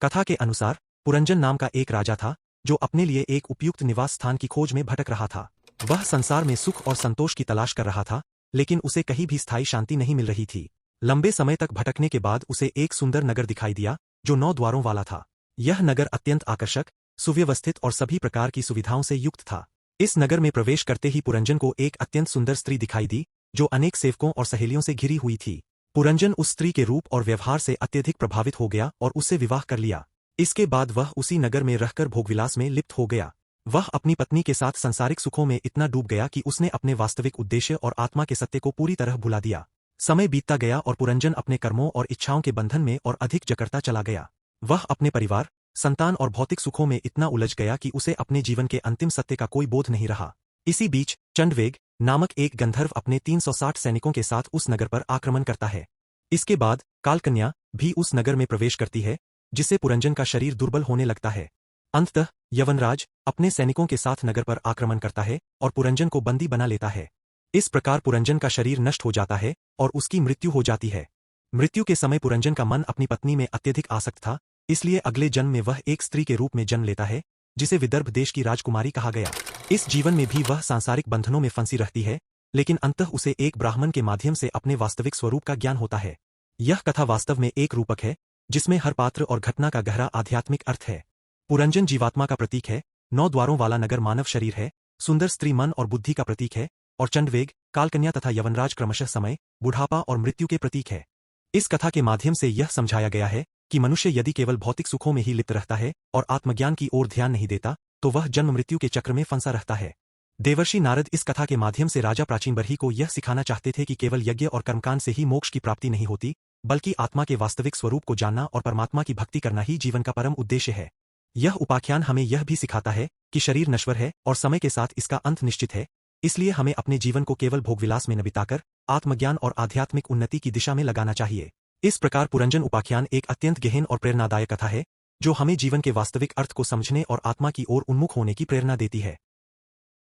कथा के अनुसार पुरंजन नाम का एक राजा था जो अपने लिए एक उपयुक्त निवास स्थान की खोज में भटक रहा था। वह संसार में सुख और संतोष की तलाश कर रहा था, लेकिन उसे कहीं भी स्थायी शांति नहीं मिल रही थी। लंबे समय तक भटकने के बाद उसे एक सुंदर नगर दिखाई दिया जो 9 द्वारों वाला था। यह नगर अत्यंत आकर्षक, सुव्यवस्थित और सभी प्रकार की सुविधाओं से युक्त था। इस नगर में प्रवेश करते ही पुरंजन को एक अत्यंत सुंदर स्त्री दिखाई दी जो अनेक सेवकों और सहेलियों से घिरी हुई थी। पुरंजन उस स्त्री के रूप और व्यवहार से अत्यधिक प्रभावित हो गया और उससे विवाह कर लिया। इसके बाद वह उसी नगर में रहकर भोगविलास में लिप्त हो गया। वह अपनी पत्नी के साथ सांसारिक सुखों में इतना डूब गया कि उसने अपने वास्तविक उद्देश्य और आत्मा के सत्य को पूरी तरह भुला दिया। समय बीतता गया और पुरंजन अपने कर्मों और इच्छाओं के बंधन में और अधिक जकड़ता चला गया। वह अपने परिवार, संतान और भौतिक सुखों में इतना उलझ गया कि उसे अपने जीवन के अंतिम सत्य का कोई बोध नहीं रहा। इसी बीच चंडवेग नामक एक गंधर्व अपने 360 सैनिकों के साथ उस नगर पर आक्रमण करता है। इसके बाद कालकन्या भी उस नगर में प्रवेश करती है, जिससे पुरंजन का शरीर दुर्बल होने लगता है। अंततः यवनराज अपने सैनिकों के साथ नगर पर आक्रमण करता है और पुरंजन को बंदी बना लेता है। इस प्रकार पुरंजन का शरीर नष्ट हो जाता है और उसकी मृत्यु हो जाती है। मृत्यु के समय पुरंजन का मन अपनी पत्नी में अत्यधिक आसक्त था, इसलिए अगले जन्म में वह एक स्त्री के रूप में जन्म लेता है, जिसे विदर्भ देश की राजकुमारी कहा गया। इस जीवन में भी वह सांसारिक बंधनों में फंसी रहती है, लेकिन अंततः उसे एक ब्राह्मण के माध्यम से अपने वास्तविक स्वरूप का ज्ञान होता है। यह कथा वास्तव में एक रूपक है, जिसमें हर पात्र और घटना का गहरा आध्यात्मिक अर्थ है। पुरंजन जीवात्मा का प्रतीक है, 9 द्वारों वाला नगर मानव शरीर है, सुंदर स्त्री मन और बुद्धि का प्रतीक है, और चंडवेग, कालकन्या तथा यवनराज क्रमशः समय, बुढ़ापा और मृत्यु के प्रतीक है। इस कथा के माध्यम से यह समझाया गया है कि मनुष्य यदि केवल भौतिक सुखों में ही लिप्त रहता है और आत्मज्ञान की ओर ध्यान नहीं देता, तो वह जन्म मृत्यु के चक्र में फंसा रहता है। देवर्षि नारद इस कथा के माध्यम से राजा प्राचीन बरही को यह सिखाना चाहते थे कि केवल यज्ञ और कर्मकांड से ही मोक्ष की प्राप्ति नहीं होती, बल्कि आत्मा के वास्तविक स्वरूप को जानना और परमात्मा की भक्ति करना ही जीवन का परम उद्देश्य है। यह उपाख्यान हमें यह भी सिखाता है कि शरीर नश्वर है और समय के साथ इसका अंत निश्चित है, इसलिए हमें अपने जीवन को केवल भोगविलास में न बिताकर आत्मज्ञान और आध्यात्मिक उन्नति की दिशा में लगाना चाहिए। इस प्रकार पुरंजन उपाख्यान एक अत्यंत गहन और प्रेरणादायक कथा है, जो हमें जीवन के वास्तविक अर्थ को समझने और आत्मा की ओर उन्मुख होने की प्रेरणा देती है।